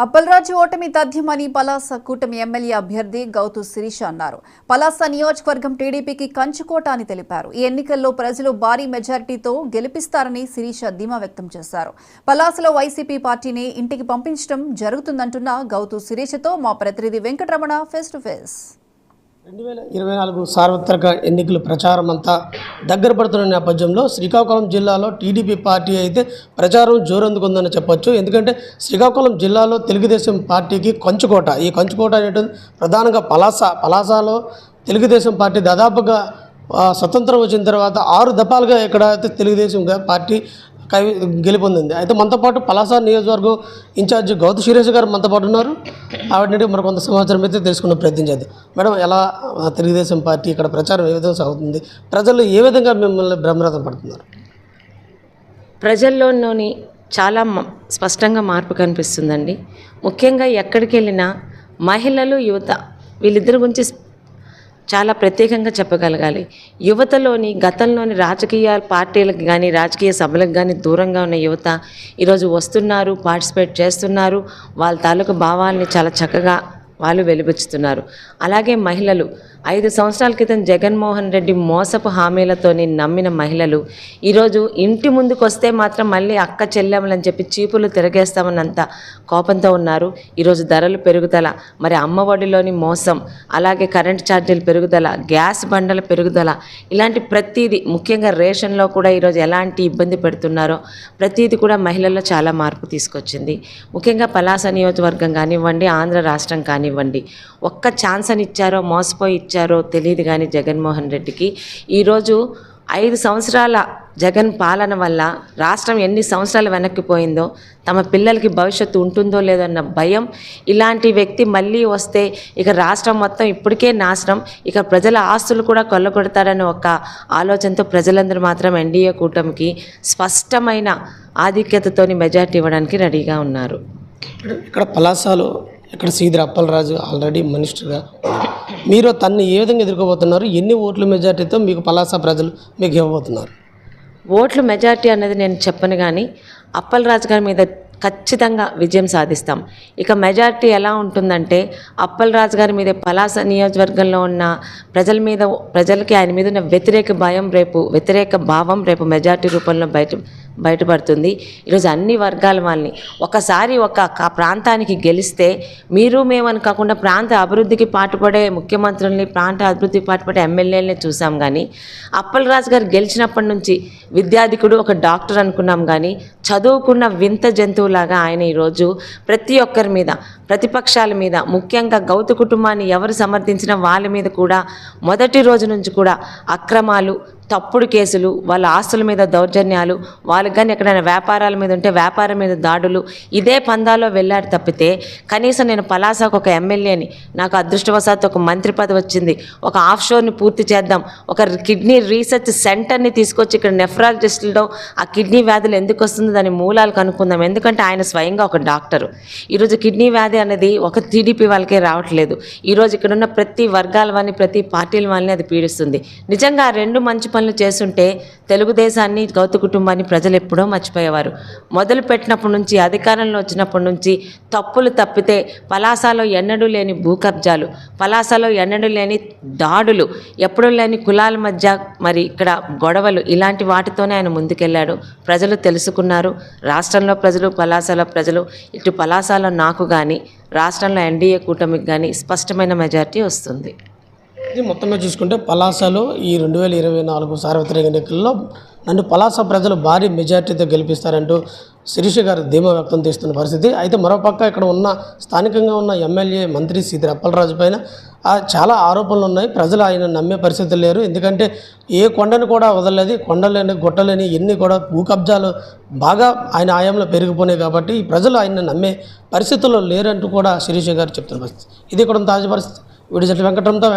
అప్పలరాజు ఓటమి తథ్యమని పలాస కూటమి ఎమ్మెల్యే అభ్యర్థి గౌతు శిరీష అన్నారు. పలాస నియోజకవర్గం టీడీపీకి కంచుకోట అని తెలిపారు. ఈ ఎన్నికల్లో ప్రజలు భారీ మెజారిటీతో గెలిపిస్తారని శిరీష ధీమా వ్యక్తం చేశారు. పలాసలో వైసీపీ పార్టీని ఇంటికి పంపించడం జరుగుతుందంటున్న గౌతు శిరీషతో మా ప్రతినిధి వెంకటరమణ ఫేస్ టు ఫేస్. 2024 సార్వత్రిక ఎన్నికల ప్రచారం అంతా దగ్గర పడుతున్న నేపథ్యంలో శ్రీకాకుళం జిల్లాలో టీడీపీ పార్టీ అయితే ప్రచారం జోరందుకుందని చెప్పొచ్చు. ఎందుకంటే శ్రీకాకుళం జిల్లాలో తెలుగుదేశం పార్టీకి కంచుకోట. ఈ కంచుకోట అనేటువంటి ప్రధానంగా పలాసలో తెలుగుదేశం పార్టీ దాదాపుగా స్వతంత్రం వచ్చిన తర్వాత 6 దఫాలుగా ఇక్కడ అయితే తెలుగుదేశం పార్టీ గెలుపొందింది. అయితే మనతో పాటు పలాస నియోజకవర్గం ఇన్ఛార్జి గౌతు శిరీష గారు మనతో పాటు ఉన్నారు. ఆవిడ నుండి మరి కొంత సమాచారం అయితే తెలుసుకునే ప్రయత్నం చేద్దాం. మేడం, ఎలా తెలుగుదేశం పార్టీ ఇక్కడ ప్రచారం ఏ విధంగా సాగుతుంది, ప్రజలు ఏ విధంగా మిమ్మల్ని బ్రహ్మరథం పడుతున్నారు? ప్రజల్లోని చాలా స్పష్టంగా మార్పు కనిపిస్తుందండి. ముఖ్యంగా ఎక్కడికి వెళ్ళినా మహిళలు, యువత వీళ్ళిద్దరి గురించి చాలా ప్రత్యేకంగా చెప్పగలగాలి. యువతలోని గతంలోని రాజకీయ పార్టీలకు కానీ రాజకీయ సభలకు కానీ దూరంగా ఉన్న యువత ఈరోజు వస్తున్నారు, పార్టిసిపేట్ చేస్తున్నారు. వాళ్ళ తాలూకు భావాల్ని చాలా చక్కగా వాళ్ళు వెలిబుచ్చుతున్నారు. అలాగే మహిళలు 5 సంవత్సరాల క్రితం జగన్మోహన్ రెడ్డి మోసపు హామీలతోని నమ్మిన మహిళలు ఈరోజు ఇంటి ముందుకు వస్తే మాత్రం మళ్ళీ అక్క చెల్లెమలని చెప్పి చీపులు తిరగేస్తామన్నంత కోపంతో ఉన్నారు. ఈరోజు ధరలు పెరుగుదల, మరి అమ్మఒడిలోని మోసం, అలాగే కరెంటు ఛార్జీలు పెరుగుదల, గ్యాస్ బండల పెరుగుదల, ఇలాంటి ప్రతీది, ముఖ్యంగా రేషన్లో కూడా ఈరోజు ఎలాంటి ఇబ్బంది పెడుతున్నారో ప్రతీది కూడా మహిళల్లో చాలా మార్పు తీసుకొచ్చింది. ముఖ్యంగా పలాస నియోజకవర్గం కానివ్వండి, ఆంధ్ర రాష్ట్రం కానివ్వండి, ఒక్క ఛాన్స్ అని ఇచ్చారో మోసపోయి ఇచ్చారో తెలియదు. కానీ జగన్మోహన్ రెడ్డికి ఈరోజు 5 సంవత్సరాల జగన్ పాలన వల్ల రాష్ట్రం ఎన్ని సంవత్సరాలు వెనక్కిపోయిందో, తమ పిల్లలకి భవిష్యత్తు ఉంటుందో లేదన్న భయం, ఇలాంటి వ్యక్తి మళ్ళీ వస్తే ఇక రాష్ట్రం మొత్తం ఇప్పటికే నాశనం, ఇక ప్రజల ఆస్తులు కూడా కొల్లగొడతారని ఒక ఆలోచనతో ప్రజలందరూ మాత్రం ఎన్డీఏ కూటమికి స్పష్టమైన ఆధిక్యతతోని మెజార్టీ ఇవ్వడానికి రెడీగా ఉన్నారు. ఇక్కడ పలాసలో ఇక్కడ శ్రీధర్ అప్పలరాజు ఆల్రెడీ మినిస్టర్గా, మీరు తన్ని ఏ విధంగా ఎదుర్కోబోతున్నారు? ఎన్ని ఓట్ల మెజార్టీతో మీకు పలాస ప్రజలు మీకు ఇవ్వబోతున్నారు? ఓట్ల మెజార్టీ అన్నది నేను చెప్పను, కానీ అప్పలరాజు గారి మీద ఖచ్చితంగా విజయం సాధిస్తాం. ఇక మెజార్టీ ఎలా ఉంటుందంటే, అప్పలరాజు గారి మీద పలాస నియోజకవర్గంలో ఉన్న ప్రజలకి ఆయన మీద ఉన్న వ్యతిరేక భావం రేపు మెజార్టీ రూపంలో బయటపడుతుంది. ఈరోజు అన్ని వర్గాల వాళ్ళని ఒకసారి ఒక ప్రాంతానికి గెలిస్తే మీరు మేమని కాకుండా ప్రాంత అభివృద్ధికి పాటుపడే ముఖ్యమంత్రుల్ని, ప్రాంత అభివృద్ధికి పాటుపడే ఎమ్మెల్యేలని చూసాం. కానీ అప్పలరాజు గారు గెలిచినప్పటి నుంచి విద్యాధికుడు, ఒక డాక్టర్ అనుకున్నాం. కానీ చదువుకున్న వింత జంతువులాగా ఆయన ఈరోజు ప్రతి ఒక్కరి మీద, ప్రతిపక్షాల మీద, ముఖ్యంగా గౌతు కుటుంబాన్ని ఎవరు సమర్థించినా వాళ్ళ మీద కూడా మొదటి రోజు నుంచి కూడా అక్రమాలు, తప్పుడు కేసులు, వాళ్ళ ఆస్తుల మీద దౌర్జన్యాలు, వాళ్ళకి కానీ ఎక్కడైనా వ్యాపారాల మీద ఉంటే వ్యాపారం మీద దాడులు, ఇదే పందాలో వెళ్ళారు తప్పితే కనీసం నేను పలాసకు ఒక ఎమ్మెల్యేని, నాకు అదృష్టవశాత్తు ఒక మంత్రి పదవి వచ్చింది, ఒక ఆఫ్షోర్ని పూర్తి చేద్దాం, ఒక కిడ్నీ రీసెర్చ్ సెంటర్ని తీసుకొచ్చి ఇక్కడ నెఫ్రాలజిస్టులో ఆ కిడ్నీ వ్యాధులు ఎందుకు వస్తుందో దాని మూలాలు కనుక్కుందాం. ఎందుకంటే ఆయన స్వయంగా ఒక డాక్టరు. ఈరోజు కిడ్నీ వ్యాధి అనేది ఒక టీడీపీ వాళ్ళకే రావట్లేదు. ఈరోజు ఇక్కడున్న ప్రతి వర్గాల వాళ్ళని, ప్రతి పార్టీల వాళ్ళని అది పీడిస్తుంది. నిజంగా 2 మంచి పనులు చేస్తుంటే తెలుగుదేశాన్ని, గౌతు కుటుంబాన్ని ప్రజలు ఎప్పుడో మర్చిపోయేవారు. మొదలు పెట్టినప్పటి నుంచి, అధికారంలో వచ్చినప్పటి నుంచి తప్పులు తప్పితే పలాసలో ఎన్నడూ లేని భూకబ్జాలు, పలాసలో ఎన్నడూ లేని దాడులు, ఎప్పుడూ లేని కులాల మధ్య మరి ఇక్కడ గొడవలు, ఇలాంటి వాటితోనే ఆయన ముందుకెళ్ళాడు. ప్రజలు తెలుసుకున్నారు. రాష్ట్రంలో ప్రజలు, పలాసలో ప్రజలు, ఇటు పలాసలో నాకు కానీ రాష్ట్రంలో ఎన్డీఏ కూటమికి కానీ స్పష్టమైన మెజార్టీ వస్తుంది. ఇది మొత్తం మీద చూసుకుంటే పలాసలో ఈ 2024 సార్వత్రిక ఎన్నికల్లో నన్ను పలాస ప్రజలు భారీ మెజార్టీతో గెలిపిస్తారంటూ శిరీష గారు ధీమా వ్యక్తం చేస్తున్న పరిస్థితి. అయితే మరోపక్క ఇక్కడ ఉన్న స్థానికంగా ఉన్న ఎమ్మెల్యే మంత్రి శ్రీధర్ అప్పలరాజు పైన చాలా ఆరోపణలు ఉన్నాయి. ప్రజలు ఆయన నమ్మే పరిస్థితులు లేరు. ఎందుకంటే ఏ కొండను కూడా వదలలేదు, కొండలేని గుట్టలేని ఎన్ని కూడా భూ కబ్జాలు బాగా ఆయన ఆయంలో పెరిగిపోయినాయి. కాబట్టి ఈ ప్రజలు ఆయన నమ్మే పరిస్థితుల్లో లేరంటూ కూడా శిరీష గారు చెప్తున్న పరిస్థితి. ఇది కూడా తాజా పరిస్థితి. వీడియో వెంకటరంతో